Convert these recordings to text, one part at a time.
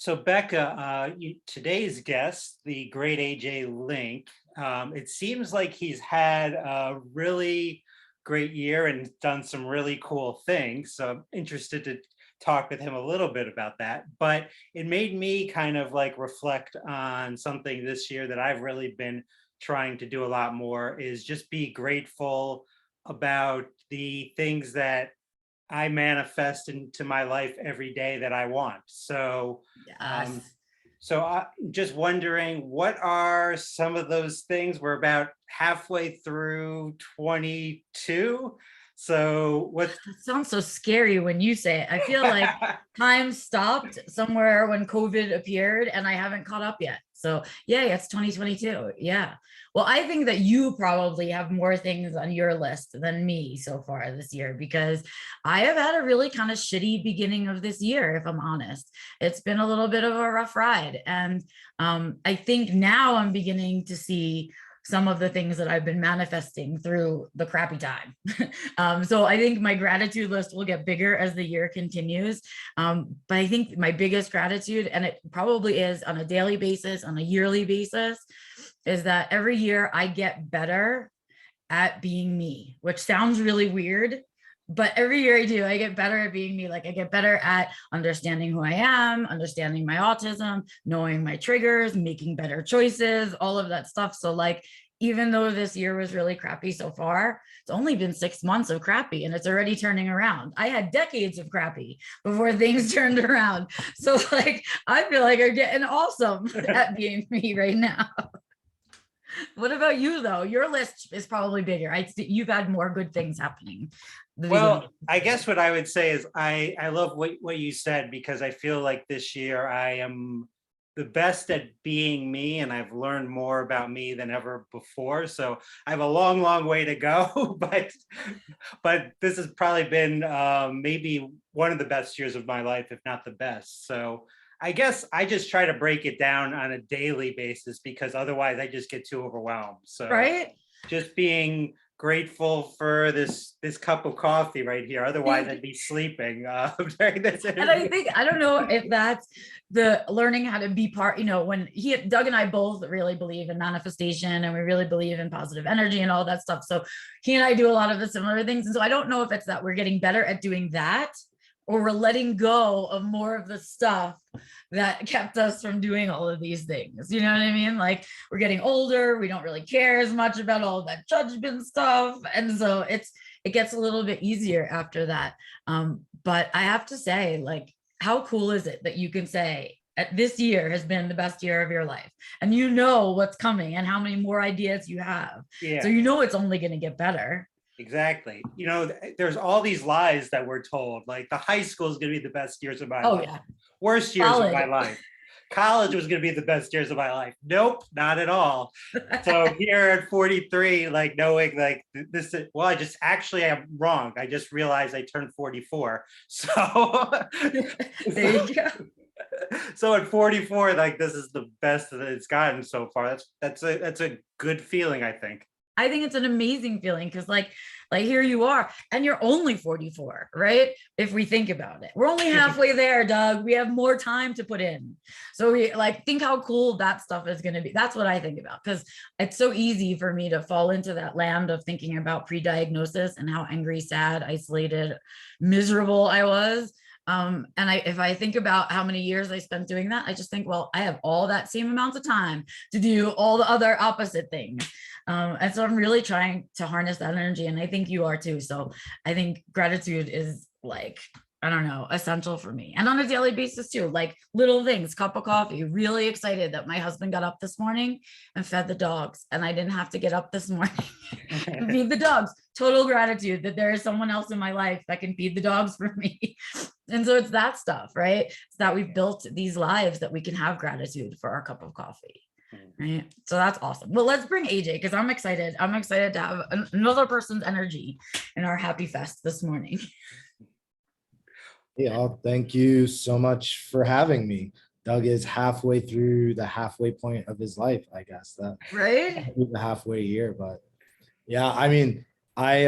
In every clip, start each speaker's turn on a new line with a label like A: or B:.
A: So Becca, today's guest, the great AJ Link, it seems like he's had a really great year and done some really cool things. So I'm interested to talk with him a little bit about that. But it made me kind of like reflect on something this year that I've really been trying to do a lot more, is just be grateful about the things that I manifest into my life every day that I want. So,
B: Yes.
A: I'm just wondering, what are some of those things? We're about halfway through 22. So what?
B: It sounds so scary when you say it. I feel like time stopped somewhere when COVID appeared and I haven't caught up yet. So yeah, it's 2022. Yeah. Well, I think that you probably have more things on your list than me so far this year, because I have had a really kind of shitty beginning of this year, if I'm honest. It's been a little bit of a rough ride. And I think now I'm beginning to see some of the things that I've been manifesting through the crappy time. So I think my gratitude list will get bigger as the year continues. But I think my biggest gratitude, and it probably is on a daily basis, on a yearly basis, is that every year I get better at being me, which sounds really weird. But every year I do, I get better at being me. Like I get better at understanding who I am, understanding my autism, knowing my triggers, making better choices, all of that stuff. So like, even though this year was really crappy so far, it's only been 6 months of crappy and it's already turning around. I had decades of crappy before things turned around. So like, I feel like I'm getting awesome at being me right now. What about you though? Your list is probably bigger. You've had more good things happening.
A: Well, I guess what I would say is I love what you said, because I feel like this year I am the best at being me, and I've learned more about me than ever before. So I have a long way to go, but this has probably been maybe one of the best years of my life, if not the best. So I guess I just try to break it down on a daily basis, because otherwise I just get too overwhelmed. So
B: right?
A: just being grateful for this cup of coffee right here. Otherwise, I'd be sleeping during this interview.
B: And I think, I don't know if that's the learning how to be part, when Doug and I both really believe in manifestation, and we really believe in positive energy and all that stuff. So he and I do a lot of the similar things. And so I don't know if it's that we're getting better at doing that, or we're letting go of more of the stuff that kept us from doing all of these things. You know what I mean? Like, we're getting older, we don't really care as much about all that judgment stuff. And so it gets a little bit easier after that. But I have to say, like, how cool is it that you can say this year has been the best year of your life, and you know what's coming and how many more ideas you have. Yeah. So it's only going to get better.
A: Exactly. There's all these lies that we're told, like the high school is going to be the best years of my life. Yeah. Worst years of my life. College was going to be the best years of my life. Nope, not at all. So here at 43, like knowing like this, well, I'm wrong. I just realized I turned 44. So there you go. So at 44, like this is the best that it's gotten so far. That's a good feeling, I think.
B: I think it's an amazing feeling, because like here you are, and you're only 44, right? If we think about it, we're only halfway there, Doug. We have more time to put in. So we think how cool that stuff is going to be. That's what I think about, because it's so easy for me to fall into that land of thinking about pre-diagnosis and how angry, sad, isolated, miserable I was. And if I think about how many years I spent doing that, I just think, well, I have all that same amount of time to do all the other opposite things. And so I'm really trying to harness that energy, and I think you are too. So I think gratitude is, like, I don't know, essential for me, and on a daily basis too, like little things, cup of coffee. Really excited that my husband got up this morning and fed the dogs, and I didn't have to get up this morning and feed the dogs. Total gratitude that there is someone else in my life that can feed the dogs for me. And so it's that stuff, right? It's that we've built these lives that we can have gratitude for our cup of coffee. Right. So that's awesome. Well, let's bring AJ, because I'm excited. I'm excited to have another person's energy in our happy fest this morning.
C: Yeah, thank you so much for having me. Doug is halfway through the halfway point of his life, I guess. That
B: right?
C: The halfway year, but yeah, I mean, I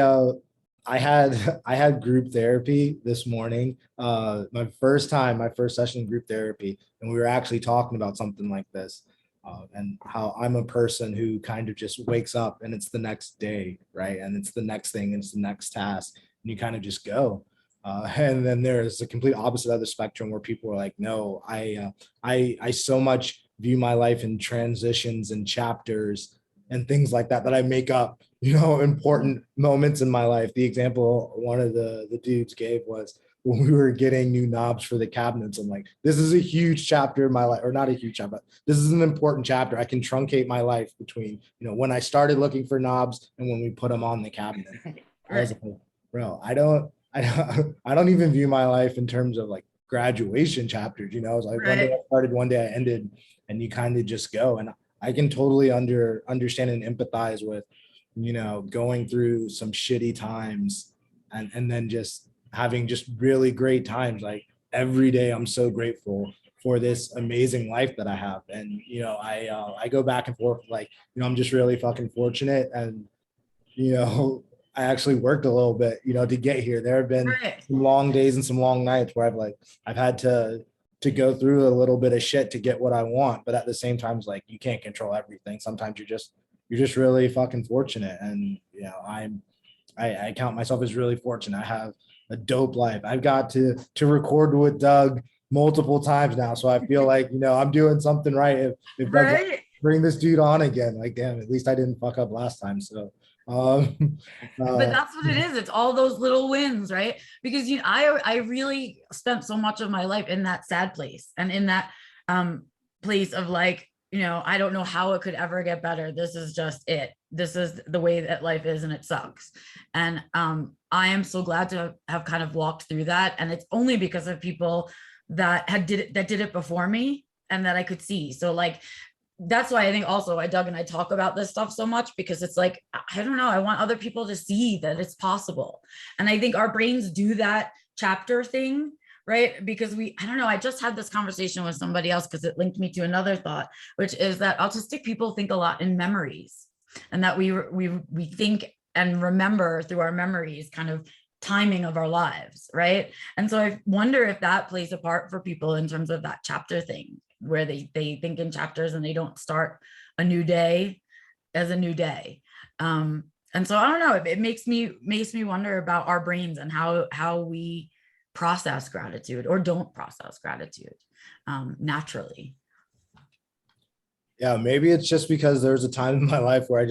C: I had group therapy this morning. My first session in group therapy, and we were actually talking about something like this, and how I'm a person who kind of just wakes up and it's the next day, right? And it's the next thing, and it's the next task, and you kind of just go. And then there's a complete opposite of the spectrum where people are like, no, I so much view my life in transitions and chapters and things like that I make up, important moments in my life. The example one of the dudes gave was when we were getting new knobs for the cabinets. I'm like, this is a huge chapter in my life, or not a huge chapter, but this is an important chapter. I can truncate my life between, when I started looking for knobs and when we put them on the cabinet. I was like, bro, I don't even view my life in terms of like graduation chapters, It's like one day I started, one day I ended, and you kind of just go. And I can totally understand and empathize with, going through some shitty times and then just having just really great times. Like every day I'm so grateful for this amazing life that I have. And, I go back and forth, like, I'm just really fucking fortunate. And, I actually worked a little bit, to get here. There have been some long days and some long nights where I've had to go through a little bit of shit to get what I want. But at the same time, it's like, you can't control everything. Sometimes you're just really fucking fortunate. And, I count myself as really fortunate. I have a dope life. I've got to record with Doug multiple times now. So I feel like, I'm doing something right. If Doug's like, bring this dude on again, like, damn, at least I didn't fuck up last time. So
B: but that's what it is. It's all those little wins, right? Because I really spent so much of my life in that sad place and in that place of like, I don't know how it could ever get better. This is just it. This is the way that life is, and it sucks. And I am so glad to have kind of walked through that. And it's only because of people that did it before me and that I could see. So like, that's why I think also why Doug and I talk about this stuff so much, because it's like, I don't know, I want other people to see that it's possible. And I think our brains do that chapter thing, right? Because I don't know, I just had this conversation with somebody else because it linked me to another thought, which is that autistic people think a lot in memories, and that we think and remember through our memories kind of timing of our lives, right? And so I wonder if that plays a part for people in terms of that chapter thing, where they think in chapters and they don't start a new day as a new day. And so I don't know, it makes me wonder about our brains and how we process gratitude or don't process gratitude naturally.
C: Yeah, maybe it's just because there's a time in my life where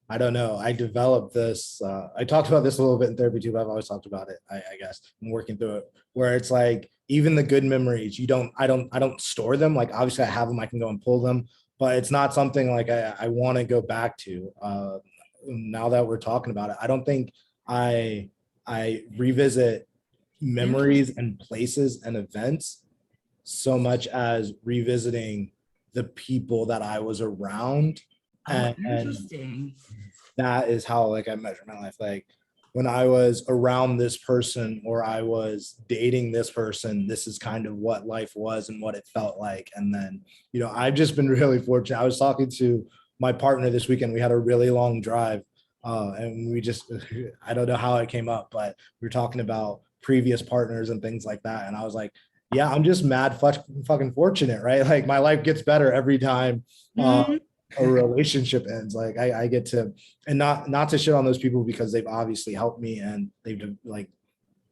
C: I don't know, I developed this, I talked about this a little bit in therapy too, but I've always talked about it, I guess, and working through it, where it's like, even the good memories, I don't store them. Like, obviously I have them, I can go and pull them, but it's not something like I want to go back to. Now that we're talking about it, I don't think I revisit memories and places and events so much as revisiting the people that I was around.
B: Interesting.
C: And that is how like I measure my life. Like, when I was around this person or I was dating this person, this is kind of what life was and what it felt like. And then, I've just been really fortunate. I was talking to my partner this weekend. We had a really long drive, and we just, I don't know how it came up, but we were talking about previous partners and things like that. And I was like, yeah, I'm just mad fucking fortunate, right? Like, my life gets better every time a relationship ends. Like, I get to, and not to shit on those people, because they've obviously helped me and they've like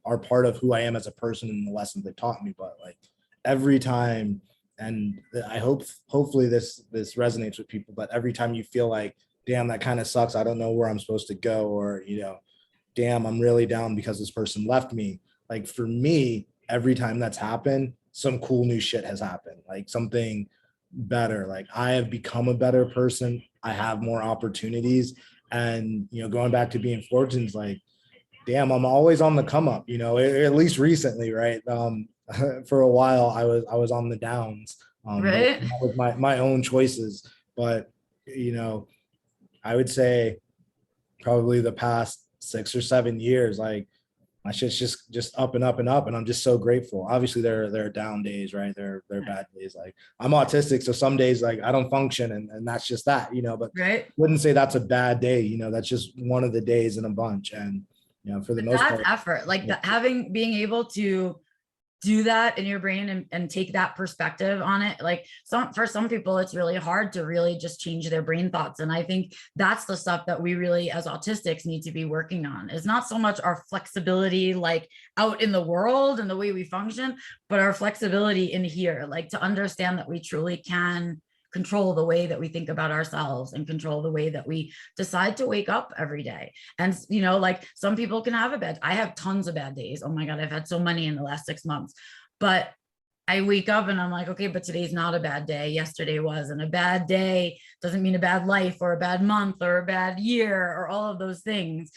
C: are part of who I am as a person and the lessons they've taught me. But like, every time, and I hopefully this resonates with people, but every time you feel like, damn, that kind of sucks, I don't know where I'm supposed to go, or damn, I'm really down because this person left me. Like, for me, every time that's happened, some cool new shit has happened, like something better. Like, I have become a better person. I have more opportunities. And, going back to being fortunate, like, damn, I'm always on the come up, at least recently, right? For a while I was on the downs,
B: right?
C: with my own choices. But, I would say probably the past 6 or 7 years, like, my shit's just up and up and up, and I'm just so grateful. Obviously there are down days, right? There are bad days. Like, I'm autistic, so some days like I don't function, and that's just that, but
B: Right.
C: wouldn't say that's a bad day. That's just one of the days in a bunch. And for the
B: But
C: most
B: that's
C: part.
B: effort, like
C: Yeah.
B: being able to do that in your brain and take that perspective on it. Like for some people, it's really hard to really just change their brain thoughts. And I think that's the stuff that we really, as autistics, need to be working on. It's not so much our flexibility, like out in the world and the way we function, but our flexibility in here, like to understand that we truly can control the way that we think about ourselves and control the way that we decide to wake up every day. And like some people can have I have tons of bad days. Oh my God, I've had so many in the last 6 months. But I wake up and I'm like, okay, but today's not a bad day. Yesterday was. And a bad day doesn't mean a bad life or a bad month or a bad year or all of those things.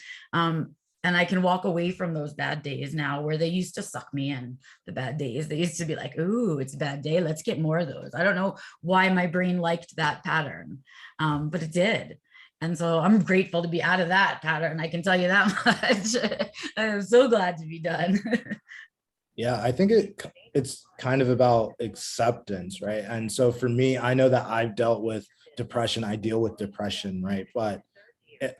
B: And I can walk away from those bad days now, where they used to suck me in. The bad days, they used to be like, ooh, it's a bad day, let's get more of those. I don't know why my brain liked that pattern, but it did. And so I'm grateful to be out of that pattern. I can tell you that much. I'm so glad to be done.
C: Yeah, I think it's kind of about acceptance, right? And so for me, I know that I've dealt with depression. I deal with depression, right? But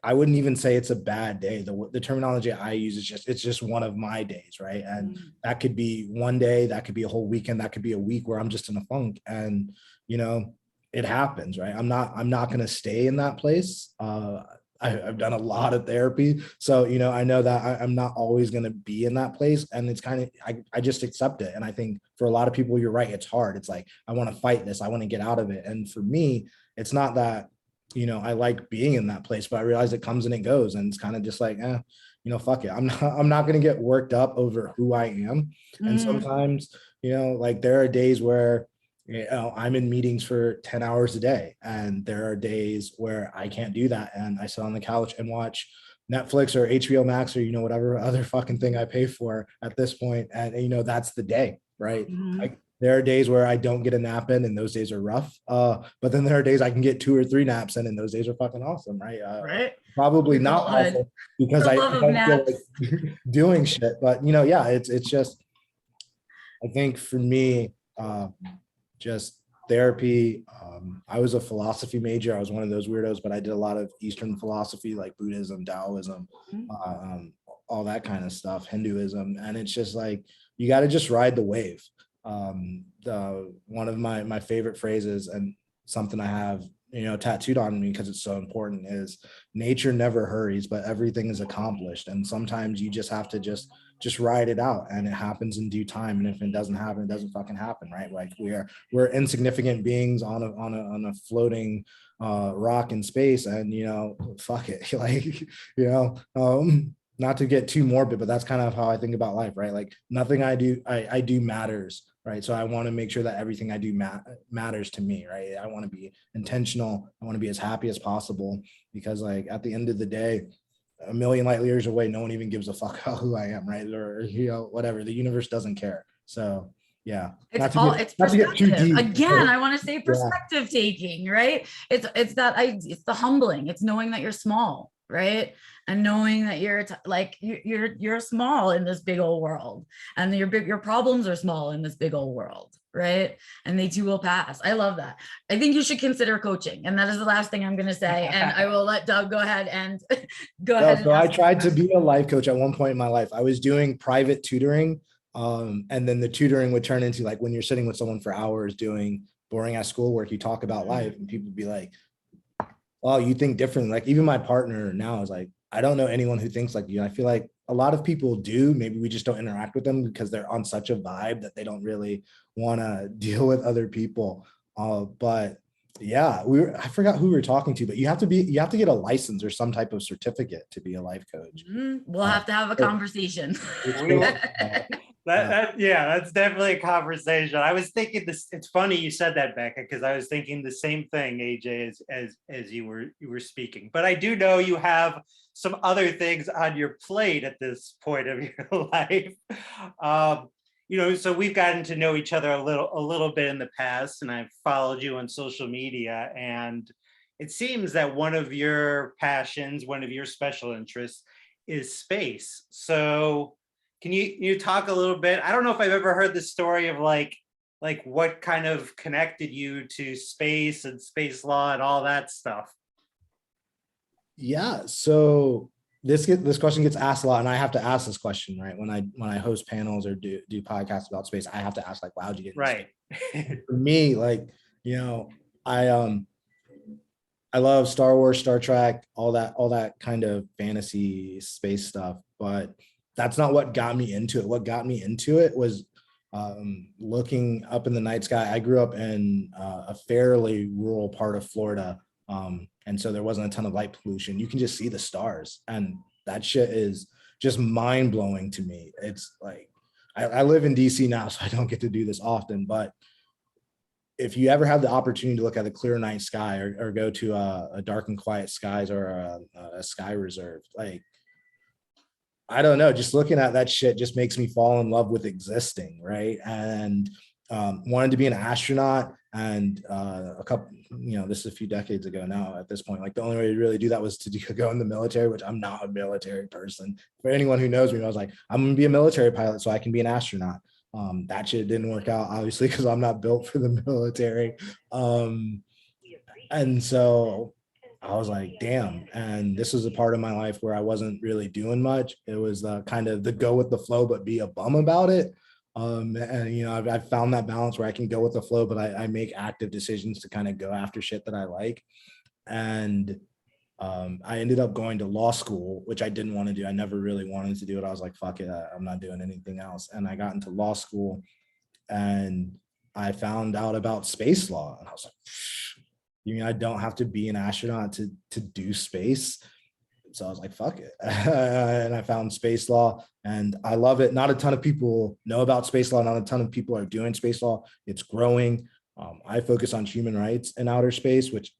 C: I wouldn't even say it's a bad day. The terminology I use is it's just one of my days, right? And that could be one day, that could be a whole weekend, that could be a week where I'm just in a funk, and it happens, right? I'm not going to stay in that place. I've done a lot of therapy, so I know that I'm not always going to be in that place, and it's kind of I just accept it. And I think for a lot of people, you're right, it's hard. It's like, I want to fight this, I want to get out of it. And for me, it's not that I like being in that place, but I realize it comes and it goes, and it's kind of just like, fuck it. I'm not going to get worked up over who I am. And sometimes, like there are days where, I'm in meetings for 10 hours a day, and there are days where I can't do that. And I sit on the couch and watch Netflix or HBO Max or, whatever other fucking thing I pay for at this point. And, that's the day, right? There are days where I don't get a nap in, and those days are rough. But then there are days I can get 2 or 3 naps in, and those days are fucking awesome, right?
B: Right.
C: Probably not awful because
B: The
C: I
B: love of
C: don't feel
B: naps.
C: like doing shit. But yeah, it's just, I think for me, just therapy. I was a philosophy major. I was one of those weirdos, but I did a lot of Eastern philosophy, like Buddhism, Taoism, all that kind of stuff, Hinduism. And it's just like, you got to just ride the wave. One of my favorite phrases, and something I have tattooed on me because it's so important, is nature never hurries, but everything is accomplished. And sometimes you just have to just ride it out, and it happens in due time. And if it doesn't happen, it doesn't fucking happen, right? Like we're insignificant beings on a floating rock in space, and fuck it. Like, not to get too morbid, but that's kind of how I think about life, right? Like nothing I do matters, right? So I want to make sure that everything I do matters to me, right? I want to be intentional. I want to be as happy as possible, because like at the end of the day, a million light years away, no one even gives a fuck about who I am, right? Or whatever. The universe doesn't care. So yeah,
B: It's
C: not to get too
B: perspective.
C: deep.
B: Again, I want to say perspective taking, right? It's it's the humbling. It's knowing that you're small, right? And knowing that you're small in this big old world, and your problems are small in this big old world, right? And they too will pass. I love that. I think you should consider coaching, and that is the last thing I'm going to say. And I will let Doug go ahead and go ahead.
C: So I tried to be a life coach at one point in my life. I was doing private tutoring. And then the tutoring would turn into like when you're sitting with someone for hours doing boring ass schoolwork, you talk about life, and people would be like, oh, you think differently. Like even my partner now is like, I don't know anyone who thinks like you. I feel like a lot of people do. Maybe we just don't interact with them because they're on such a vibe that they don't really want to deal with other people. But yeah, I forgot who we were talking to, but you have to get a license or some type of certificate to be a life coach.
B: We'll have to have a conversation.
A: That's definitely a conversation. I was thinking this. It's funny you said that, Becca, because I was thinking the same thing, AJ, as you were speaking. But I do know you have some other things on your plate at this point of your life. So we've gotten to know each other a little bit in the past, and I've followed you on social media, and it seems that one of your passions, one of your special interests, is space. So can you talk a little bit? I don't know if I've ever heard the story of like what kind of connected you to space and space law and all that stuff.
C: Yeah. So this question gets asked a lot, and I have to ask this question, right? When I host panels or do podcasts about space, I have to ask, like, how'd you get into space?
A: Right.
C: For me, like, you know, I love Star Wars, Star Trek, all that kind of fantasy space stuff, but that's not what got me into it. What got me into it was looking up in the night sky. I grew up in a fairly rural part of Florida, and so there wasn't a ton of light pollution. You can just see the stars, and that shit is just mind blowing to me. It's like I live in DC now, so I don't get to do this often, but if you ever have the opportunity to look at a clear night sky, or go to a dark and quiet skies, or a sky reserve, like, I don't know, just looking at that shit just makes me fall in love with existing, right? And wanted to be an astronaut, and a couple, this is a few decades ago now at this point. Like, the only way to really do that was to go in the military, which I'm not a military person. For anyone who knows me, I was like, I'm gonna be a military pilot so I can be an astronaut. That shit didn't work out, obviously, because I'm not built for the military. And so I was like, damn. And this was a part of my life where I wasn't really doing much. It was kind of the go with the flow, but be a bum about it. And I've found that balance where I can go with the flow, but I make active decisions to kind of go after shit that I like. And I ended up going to law school, which I didn't want to do. I never really wanted to do it. I was like, fuck it, I'm not doing anything else. And I got into law school, and I found out about space law. And I was like, you mean I don't have to be an astronaut to do space? So I was like, fuck it. And I found space law, and I love it. Not a ton of people know about space law. Not a ton of people are doing space law. It's growing. I focus on human rights in outer space, which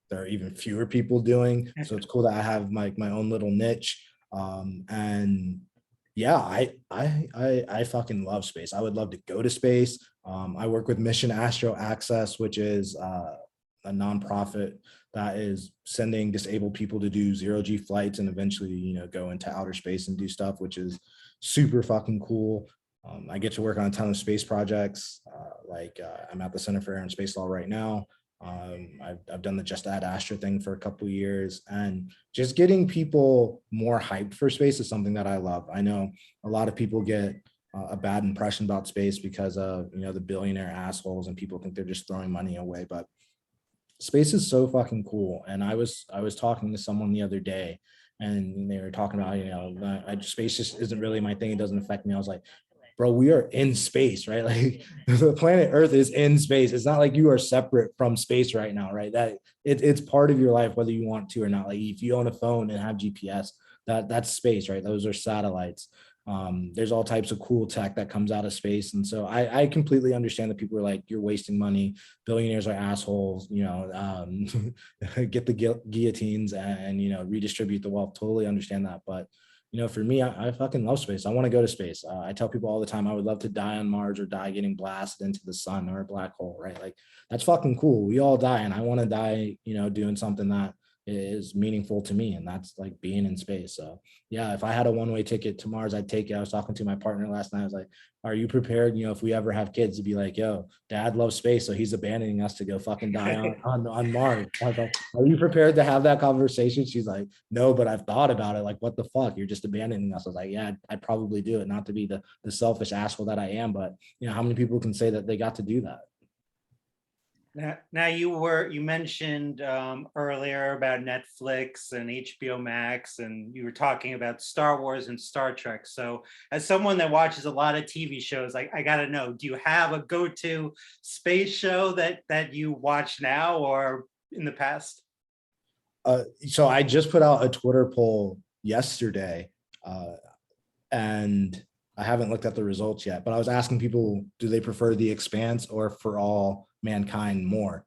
C: there are even fewer people doing. So it's cool that I have my own little niche. And yeah, I fucking love space. I would love to go to space. I work with Mission Astro Access, which is a nonprofit that is sending disabled people to do zero-G flights and eventually, go into outer space and do stuff, which is super fucking cool. I get to work on a ton of space projects. I'm at the Center for Air and Space Law right now. I've done the Just Add Astro thing for a couple of years, and just getting people more hyped for space is something that I love. I know a lot of people get a bad impression about space because of the billionaire assholes, and people think they're just throwing money away, but space is so fucking cool. And I was talking to someone the other day, and they were talking about space just isn't really my thing, it doesn't affect me. I was like, bro, we are in space, right? Like, the planet Earth is in space. It's not like you are separate from space right now, right? That it's part of your life, whether you want to or not. Like, if you own a phone and have GPS, that's space, right? Those are satellites. There's all types of cool tech that comes out of space. And so I completely understand that people are like, you're wasting money. Billionaires are assholes, get the guillotines and redistribute the wealth. Totally understand that. But for me, I fucking love space. I want to go to space. I tell people all the time, I would love to die on Mars, or die getting blasted into the sun or a black hole, right? Like, that's fucking cool. We all die, and I want to die, doing something that is meaningful to me, and that's like being in space. So yeah, if I had a one-way ticket to Mars, I'd take it. I was talking to my partner last night. I was like, are you prepared, if we ever have kids, to be like, yo, dad loves space, so he's abandoning us to go fucking die on Mars? I was like, are you prepared to have that conversation? She's like, no, but I've thought about it. Like, what the fuck? You're just abandoning us. I was like, yeah, I'd probably do it, not to be the selfish asshole that I am, but how many people can say that they got to do that?
A: Now you mentioned earlier about Netflix and HBO Max, and you were talking about Star Wars and Star Trek. So as someone that watches a lot of TV shows, I got to know, do you have a go-to space show that you watch now or in the past?
C: So I just put out a Twitter poll yesterday, and I haven't looked at the results yet, but I was asking people, do they prefer The Expanse or For All Mankind more?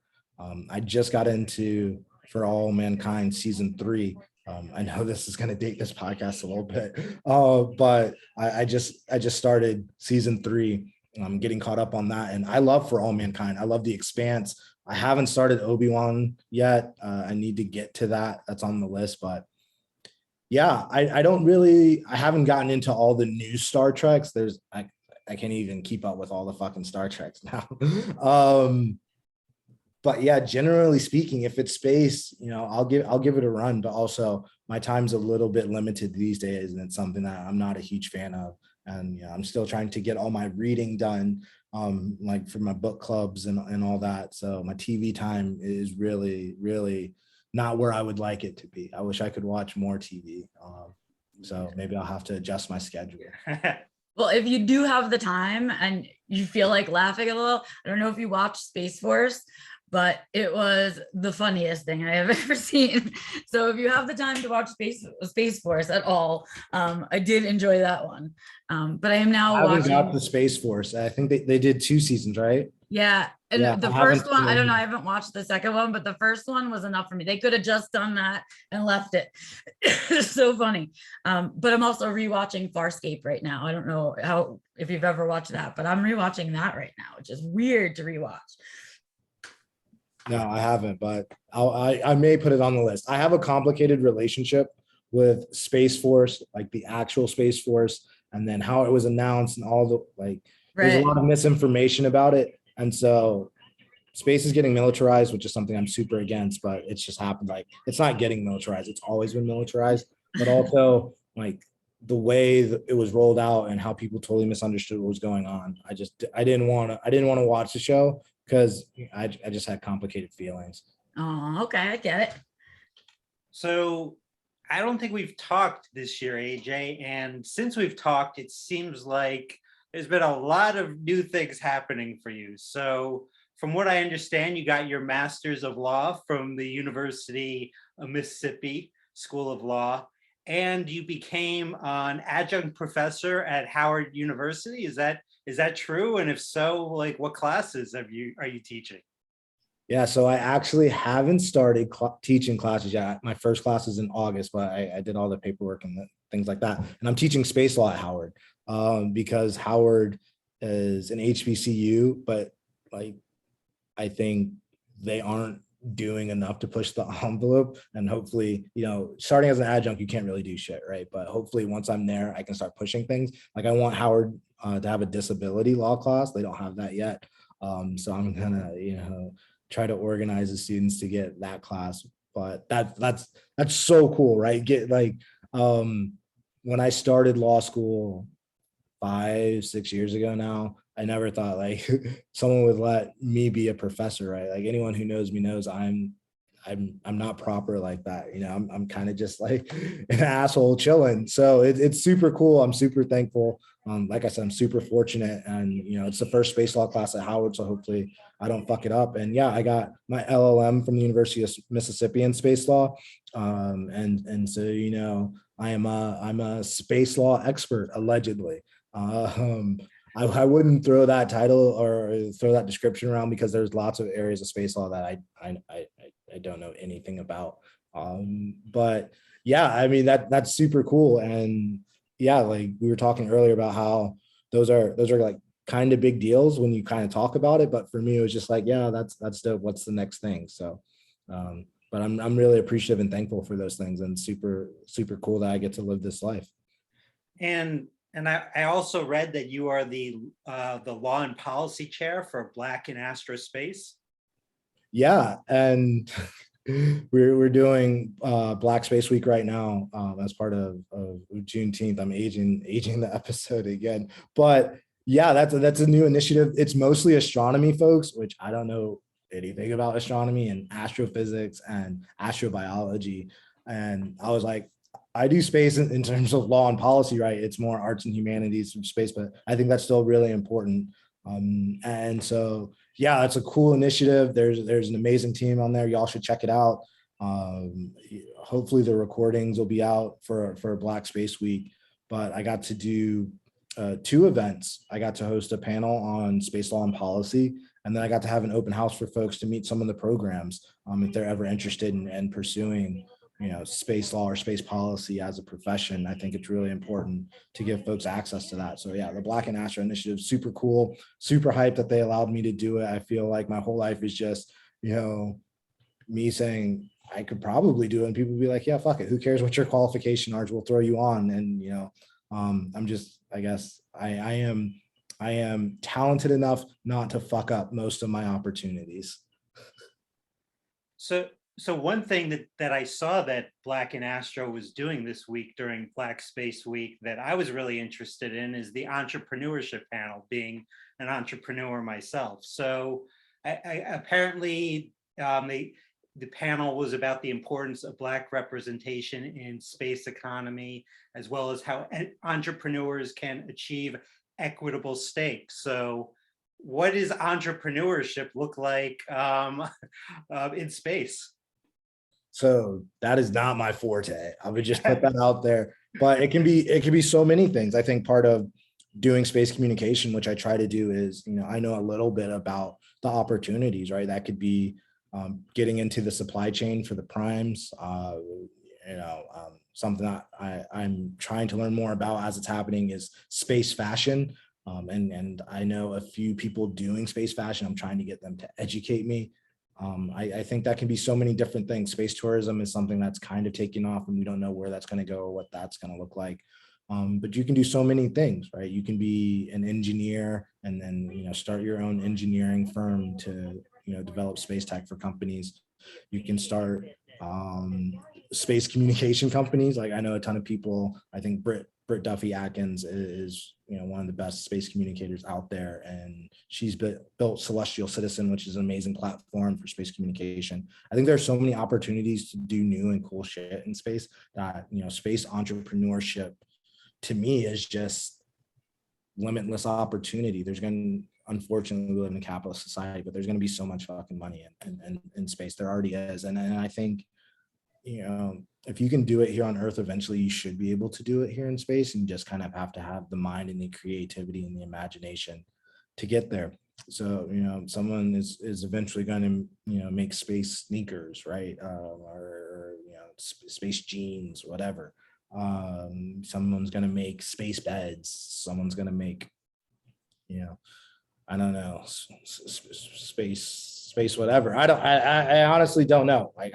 C: I just got into For All Mankind season 3. I know this is going to date this podcast a little bit, but I just started season 3. I'm getting caught up on that, and I love For All Mankind. I love The Expanse. I haven't started Obi-Wan yet. I need to get to that. That's on the list, but yeah, I haven't gotten into all the new Star Treks. I can't even keep up with all the fucking Star Treks now. but yeah, generally speaking, if it's space, I'll give it a run, but also my time's a little bit limited these days, and it's something that I'm not a huge fan of. And I'm still trying to get all my reading done, like for my book clubs and all that. So my TV time is really, really not where I would like it to be. I wish I could watch more TV. So maybe I'll have to adjust my schedule.
B: Well, if you do have the time and you feel like laughing a little, I don't know if you watched Space Force, but it was the funniest thing I have ever seen. So if you have the time to watch Space Force at all, I did enjoy that one. But I am now
C: I haven't got
B: watching.
C: the Space Force. I think they did 2 seasons, right?
B: Yeah. And
C: Yeah,
B: the
C: I haven't
B: first one, I
C: seen
B: don't know,
C: it.
B: I haven't watched the second one, but the first one was enough for me. They could have just done that and left it. It's so funny. But I'm also rewatching Farscape right now. I don't know how if you've ever watched that, but I'm rewatching that right now, which is weird to rewatch.
C: No, I haven't, but I may put it on the list. I have a complicated relationship with Space Force, like the actual Space Force, and then how it was announced and all the there's a
B: Right.
C: lot of misinformation about it. And so space is getting militarized, which is something I'm super against, but it's just happened. Like it's not getting militarized. It's always been militarized, but also like the way that it was rolled out and how people totally misunderstood what was going on. I didn't want to watch the show because I just had complicated feelings.
B: Oh, okay. I get it.
A: So I don't think we've talked this year, AJ. And since we've talked, it seems like there's been a lot of new things happening for you. So from what I understand, you got your Master's of Law from the University of Mississippi School of Law, and you became an adjunct professor at Howard University. Is that true? And if so, like what classes are you teaching?
C: Yeah, so I actually haven't started teaching classes yet. My first class is in August, but I did all the paperwork and things like that. And I'm teaching space law at Howard because Howard is an HBCU, but like I think they aren't doing enough to push the envelope. And hopefully, starting as an adjunct, you can't really do shit, right? But hopefully, once I'm there, I can start pushing things. Like I want Howard to have a disability law class. They don't have that yet. So I'm gonna, try to organize the students to get that class. But that's so cool, right? When I started law school 5-6 years ago now, I never thought like someone would let me be a professor, right? Like anyone who knows me knows I'm not proper like that. I'm kind of just like an asshole chilling. So it's super cool. I'm super thankful. Like I said, I'm super fortunate, and it's the first space law class at Howard, so hopefully I don't fuck it up. And yeah, I got my LLM from the University of Mississippi in space law, and so I'm a space law expert allegedly. I wouldn't throw that title or throw that description around because there's lots of areas of space law that I don't know anything about. But yeah, I mean that's super cool. And yeah, like we were talking earlier about how those are like kind of big deals when you kind of talk about it. But for me, it was just like, yeah, that's dope. What's the next thing? So but I'm really appreciative and thankful for those things, and super, super cool that I get to live this life.
A: And I also read that you are the law and policy chair for Black in Astro Space.
C: Yeah, and we're doing Black Space Week right now as part of Juneteenth. I'm aging the episode again, but yeah, that's a new initiative. It's mostly astronomy, folks, which I don't know anything about astronomy and astrophysics and astrobiology. And I was like, I do space in terms of law and policy, right? It's more arts and humanities from space, but I think that's still really important. And so, yeah, that's a cool initiative. There's an amazing team on there. Y'all should check it out. Hopefully the recordings will be out for Black Space Week, but I got to do 2 events. I got to host a panel on space law and policy, and then I got to have an open house for folks to meet some of the programs if they're ever interested in pursuing space law or space policy as a profession. I think it's really important to give folks access to that. So yeah, the Black and Astro initiative, super cool, super hyped that they allowed me to do it. I feel like my whole life is just, me saying I could probably do it, and people be like, yeah, fuck it. Who cares what your qualification are? We'll throw you on. And, I'm just, I guess I am talented enough not to fuck up most of my opportunities.
A: So, so one thing that I saw that Black and Astro was doing this week during Black Space Week that I was really interested in is the entrepreneurship panel, being an entrepreneur myself. So apparently the panel was about the importance of Black representation in space economy, as well as how entrepreneurs can achieve equitable stakes. So what does entrepreneurship look like in space?
C: So that is not my forte. I would just put that out there. But it can be so many things. I think part of doing space communication, which I try to do, is, I know a little bit about the opportunities, right? That could be getting into the supply chain for the primes. Something that I'm trying to learn more about as it's happening is space fashion. And I know a few people doing space fashion. I'm trying to get them to educate me. I think that can be so many different things. Space tourism is something that's kind of taking off, and we don't know where that's going to go or what that's going to look like. But you can do so many things, right? You can be an engineer and then, start your own engineering firm to, develop space tech for companies. You can start space communication companies. Like, I know a ton of people. I think Britt Duffy Atkins is, one of the best space communicators out there, and she's built Celestial Citizen, which is an amazing platform for space communication. I think there's so many opportunities to do new and cool shit in space that, space entrepreneurship to me is just limitless opportunity. There's going to, unfortunately, we live in a capitalist society, but there's going to be so much fucking money in space. There already is. And I think, if you can do it here on Earth, eventually you should be able to do it here in space, and just kind of have to have the mind and the creativity and the imagination to get there. So, someone is eventually going to, make space sneakers, right? Or space jeans, whatever. Someone's going to make space beds. Someone's going to make, I don't know, space, whatever. I honestly don't know. Like,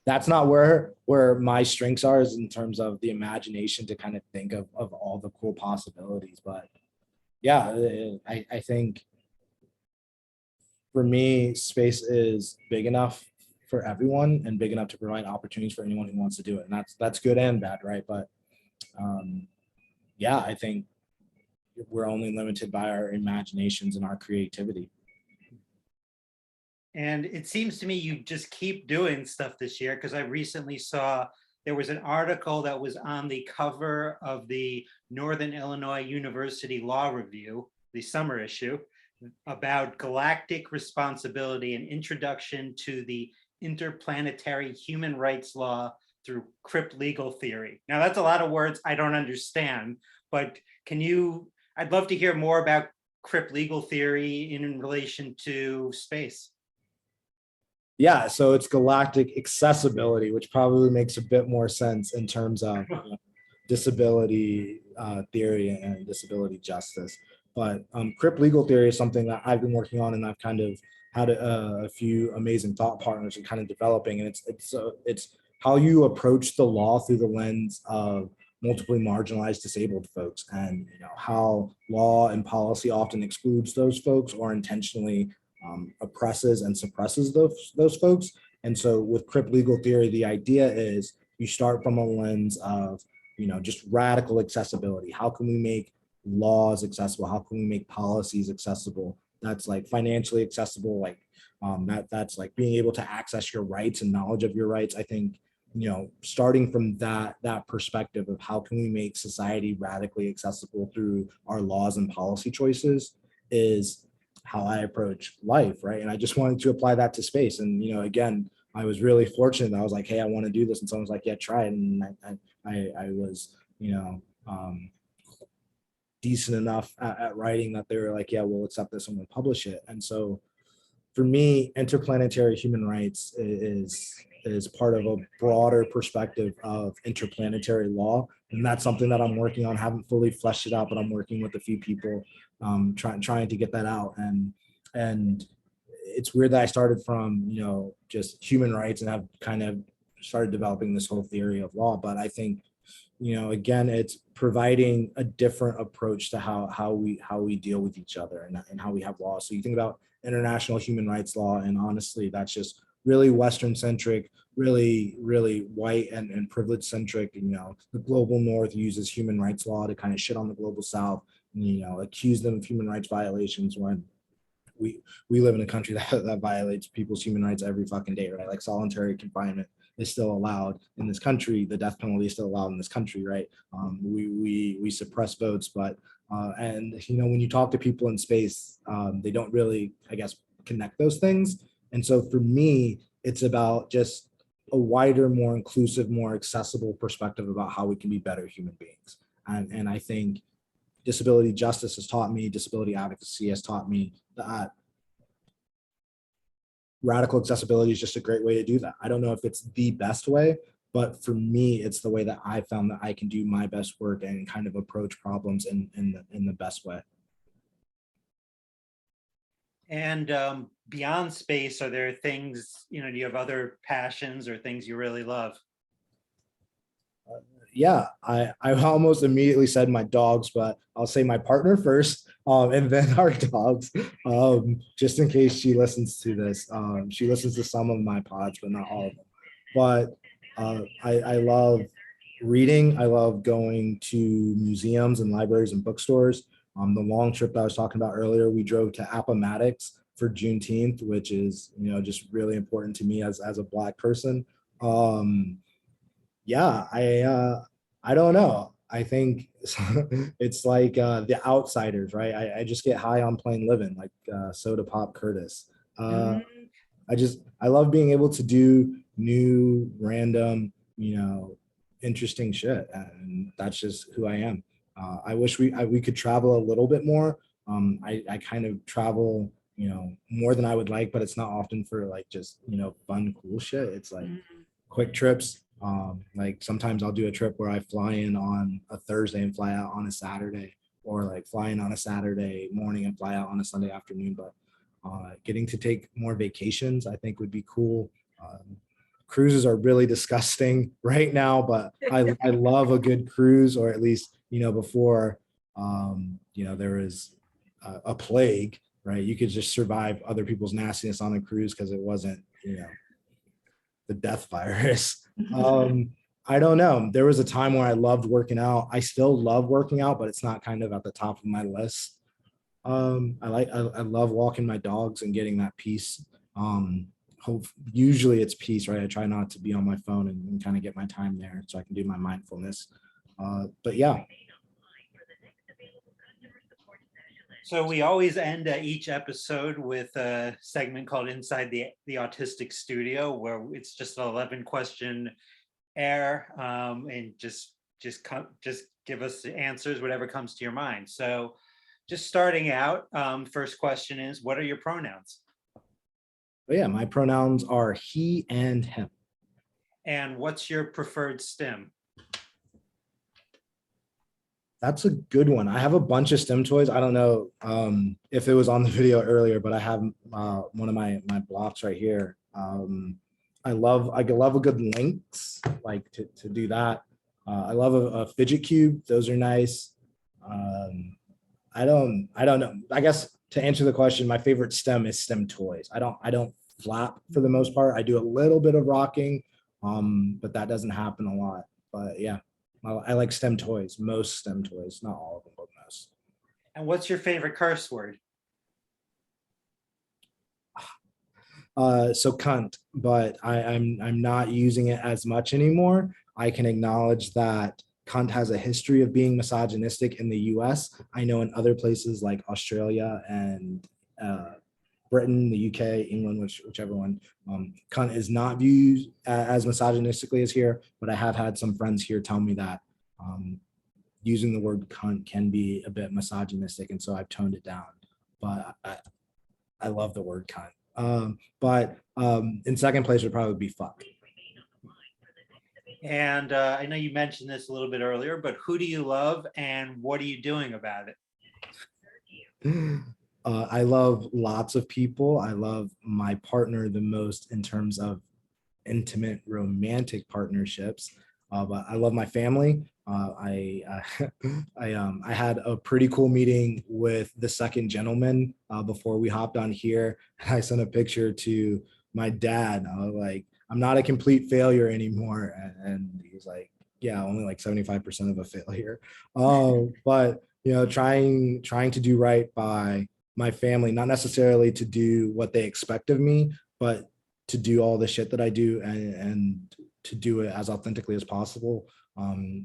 C: that's not where my strengths are, is in terms of the imagination to kind of think of all the cool possibilities. But yeah, I think for me, space is big enough for everyone and big enough to provide opportunities for anyone who wants to do it. And that's good and bad, right? But yeah, I think we're only limited by our imaginations and our creativity.
A: And it seems to me you just keep doing stuff this year, because I recently saw there was an article that was on the cover of the Northern Illinois University Law Review, the summer issue, about galactic responsibility and introduction to the interplanetary human rights law through Crypt legal theory. Now, that's a lot of words I don't understand, but I'd love to hear more about Crypt legal theory in relation to space.
C: Yeah, so it's galactic accessibility, which probably makes a bit more sense in terms of disability theory and disability justice. But Crypt legal theory is something that I've been working on, and I've kind of had a few amazing thought partners and kind of developing. And it's how you approach the law through the lens of multiply marginalized disabled folks, and how law and policy often excludes those folks or intentionally oppresses and suppresses those folks. And so with Crypt legal theory, the idea is you start from a lens of, just radical accessibility. How can we make laws accessible? How can we make policies accessible? That's like financially accessible, like that's like being able to access your rights and knowledge of your rights. I think, starting from that perspective of how can we make society radically accessible through our laws and policy choices is how I approach life, right? And I just wanted to apply that to space. And again, I was really fortunate that I was like, hey, I want to do this, and someone's like, yeah, try it. And I was decent enough at writing that they were like, yeah, we'll accept this and we'll publish it. And so for me, interplanetary human rights is part of a broader perspective of interplanetary law. And that's something that I'm working on. Haven't fully fleshed it out, but I'm working with a few people trying to get that out. And it's weird that I started from, just human rights and have kind of started developing this whole theory of law. But I think, again, it's providing a different approach to how we deal with each other and how we have laws. So you think about international human rights law, and honestly, that's just really Western centric, really, really white and privilege centric. You know, the global North uses human rights law to kind of shit on the global South, and, you know, accuse them of human rights violations when we live in a country that violates people's human rights every fucking day, right? Like solitary confinement is still allowed in this country. The death penalty is still allowed in this country, right? We suppress votes, but and you know, when you talk to people in space, they don't really, I guess, connect those things. And so for me, it's about just a wider, more inclusive, more accessible perspective about how we can be better human beings. And I think disability justice has taught me, disability advocacy has taught me that radical accessibility is just a great way to do that. I don't know if it's the best way, but for me, it's the way that I found that I can do my best work and kind of approach problems in the best way.
A: And beyond space, are there things, you know, do you have other passions or things you really love?
C: Yeah, I almost immediately said my dogs, but I'll say my partner first, and then our dogs, just in case she listens to this. She listens to some of my pods, but not all of them. But I love reading. I love going to museums and libraries and bookstores. The long trip that I was talking about earlier, we drove to Appomattox for Juneteenth, which is, you know, just really important to me as a Black person. Yeah, I don't know. I think it's like The Outsiders, right? I just get high on plain living, like Soda Pop Curtis. I love being able to do new, random, you know, interesting shit, and that's just who I am. I wish we could travel a little bit more. I kind of travel, you know, more than I would like, but it's not often for like just, you know, fun, cool shit. It's like quick trips. Like sometimes I'll do a trip where I fly in on a Thursday and fly out on a Saturday, or like fly in on a Saturday morning and fly out on a Sunday afternoon. But getting to take more vacations, I think, would be cool. Cruises are really disgusting right now, but I love a good cruise, or at least, you know, before, you know, there was a plague, right? You could just survive other people's nastiness on a cruise because it wasn't, you know, the death virus. I don't know. There was a time where I loved working out. I still love working out, but it's not kind of at the top of my list. I love walking my dogs and getting that peace. Usually it's peace, right? I try not to be on my phone and kind of get my time there so I can do my mindfulness. But yeah.
A: So we always end each episode with a segment called Inside the Autistic Studio, where it's just an 11-question air, and just give us the answers, whatever comes to your mind. So just starting out, first question is, what are your pronouns?
C: But yeah, my pronouns are he and him.
A: And what's your preferred stim?
C: That's a good one. I have a bunch of STEM toys. I don't know if it was on the video earlier, but I have one of my blocks right here. I love a good Lynx, like to do that. I love a fidget cube. Those are nice. I don't know. I guess to answer the question, my favorite STEM is STEM toys. I don't flap for the most part. I do a little bit of rocking, but that doesn't happen a lot. But yeah. I like STEM toys, most STEM toys, not all of them, but most.
A: And what's your favorite curse word?
C: So cunt, but I'm not using it as much anymore. I can acknowledge that cunt has a history of being misogynistic in the US. I know in other places like Australia and Britain, the UK, England, whichever one, cunt is not viewed as misogynistically as here, but I have had some friends here tell me that using the word cunt can be a bit misogynistic, and so I've toned it down. But I love the word cunt. But in second place would probably be fuck.
A: And I know you mentioned this a little bit earlier, but who do you love and what are you doing about it?
C: I love lots of people. I love my partner the most in terms of intimate romantic partnerships. But I love my family. I had a pretty cool meeting with the second gentleman before we hopped on here. I sent a picture to my dad. I was like, I'm not a complete failure anymore. And he's like, yeah, only like 75% of a failure. But trying to do right by my family, not necessarily to do what they expect of me, but to do all the shit that I do and to do it as authentically as possible,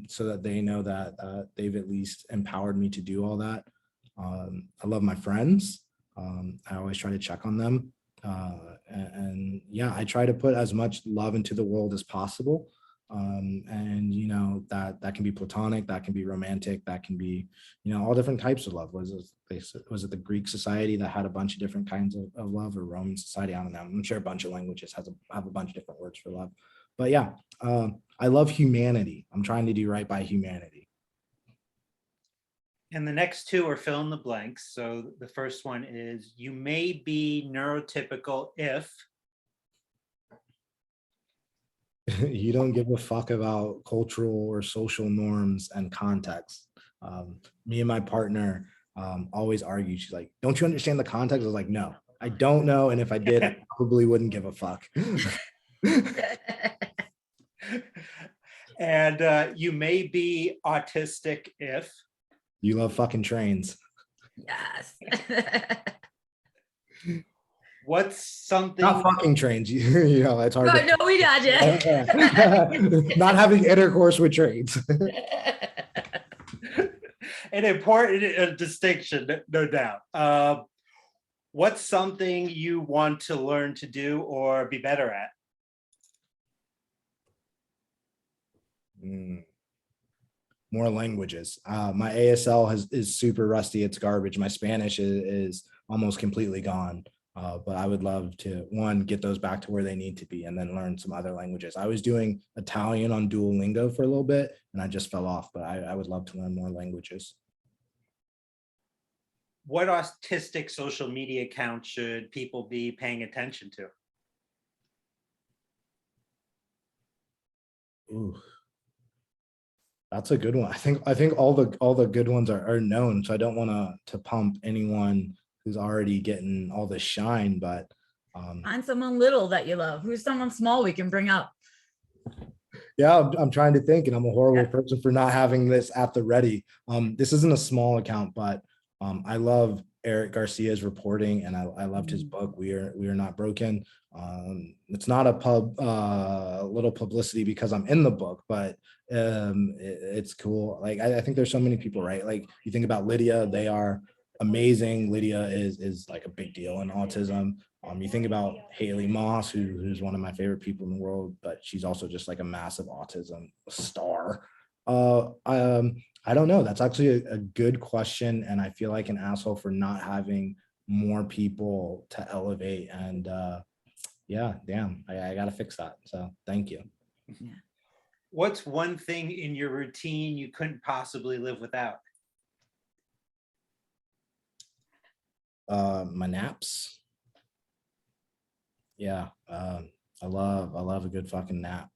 C: so that they know that they've at least empowered me to do all that. I love my friends. I always try to check on them. And yeah, I try to put as much love into the world as possible. And that can be platonic, that can be romantic, that can be all different types of love. Was it the Greek society that had a bunch of different kinds of love, or Roman society? I don't know. I'm sure a bunch of languages have a bunch of different words for love. But yeah, I love humanity. I'm trying to do right by humanity.
A: And the next two are fill in the blanks. So the first one is, you may be neurotypical if.
C: You don't give a fuck about cultural or social norms and context. Me and my partner always argue. She's like, don't you understand the context? I was like, no, I don't know. And if I did, I probably wouldn't give a fuck.
A: And you may be autistic if.
C: You love fucking trains.
B: Yes.
A: What's something?
C: Not fucking trains. It's hard.
B: No, we got you.
C: Not having intercourse with trains.
A: An important distinction, no doubt. What's something you want to learn to do or be better at?
C: More languages. My ASL is super rusty. It's garbage. My Spanish is almost completely gone. But I would love to, one, get those back to where they need to be, and then learn some other languages. I was doing Italian on Duolingo for a little bit, and I just fell off, but I would love to learn more languages.
A: What autistic social media account should people be paying attention to?
C: Ooh, that's a good one. I think all the good ones are known, so I don't want to pump anyone who's already getting all this shine, but
B: Find someone little that you love. Who's someone small we can bring up?
C: Yeah, I'm trying to think, and I'm a horrible person for not having this at the ready. This isn't a small account, but I love Eric Garcia's reporting, and I loved his book, We Are Not Broken. It's not a little publicity because I'm in the book, but it's cool. Like I think there's so many people, right? Like you think about Lydia, they are amazing. Lydia is like a big deal in autism. You think about Haley Moss, who's one of my favorite people in the world, but she's also just like a massive autism star. I don't know. That's actually a good question, and I feel like an asshole for not having more people to elevate. And yeah, damn, I got to fix that. So thank you.
B: Yeah.
A: What's one thing in your routine you couldn't possibly live without?
C: My naps. Yeah, I love a good fucking nap.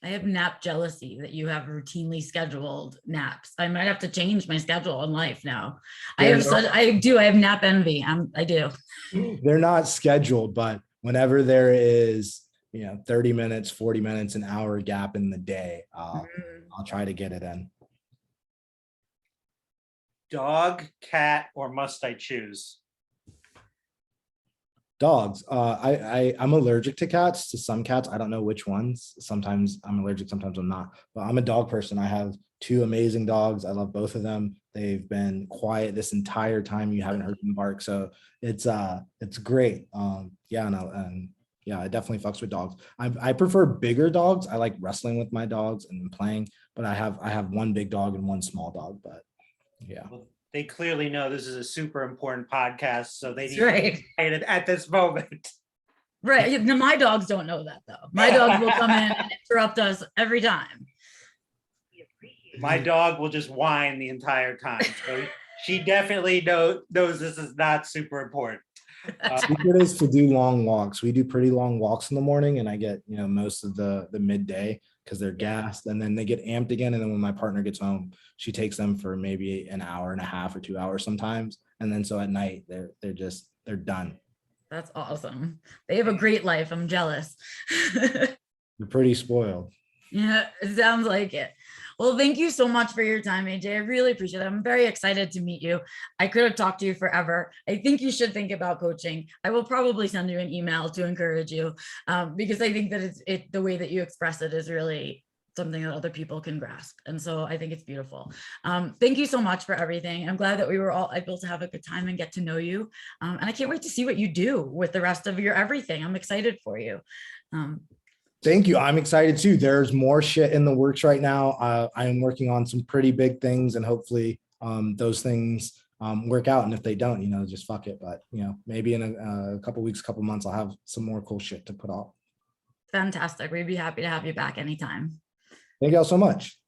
B: I have nap jealousy that you have routinely scheduled naps. I might have to change my schedule in life now. I have nap envy. I do.
C: They're not scheduled, but whenever there is 30 minutes, 40 minutes, an hour gap in the day, I'll try to get it in.
A: Dog, cat, or must I choose?
C: Dogs. I'm allergic to cats, to some cats. I don't know which ones. Sometimes I'm allergic, sometimes I'm not. But I'm a dog person. I have 2 amazing dogs. I love both of them. They've been quiet this entire time. You haven't heard them bark. So it's great. Yeah, and yeah, I definitely fucks with dogs. I prefer bigger dogs. I like wrestling with my dogs and playing, but I have 1 big dog and 1 small dog. But yeah.
A: Well, they clearly know this is a super important podcast, so they need
B: right.
A: to be excited at this moment.
B: Right. No, my dogs don't know that though. My dogs will come in and interrupt us every time.
A: My dog will just whine the entire time. So she definitely knows this is not super important.
C: Secret is to do long walks. We do pretty long walks in the morning, and I get most of the midday because they're gassed, and then they get amped again. And then when my partner gets home, she takes them for maybe an hour and a half or 2 hours sometimes, and then so at night they're done.
B: That's awesome. They have a great life. I'm jealous.
C: You're pretty spoiled.
B: Yeah, it sounds like it. Well, thank you so much for your time, AJ. I really appreciate it. I'm very excited to meet you. I could have talked to you forever. I think you should think about coaching. I will probably send you an email to encourage you, because I think that the way that you express it is really something that other people can grasp. And so I think it's beautiful. Thank you so much for everything. I'm glad that we were all able to have a good time and get to know you. And I can't wait to see what you do with the rest of your everything. I'm excited for you.
C: Thank you. I'm excited too. There's more shit in the works right now. I'm working on some pretty big things, and hopefully those things work out. And if they don't, just fuck it. But maybe in a couple weeks, couple months, I'll have some more cool shit to put out.
B: Fantastic. We'd be happy to have you back anytime.
C: Thank you all so much.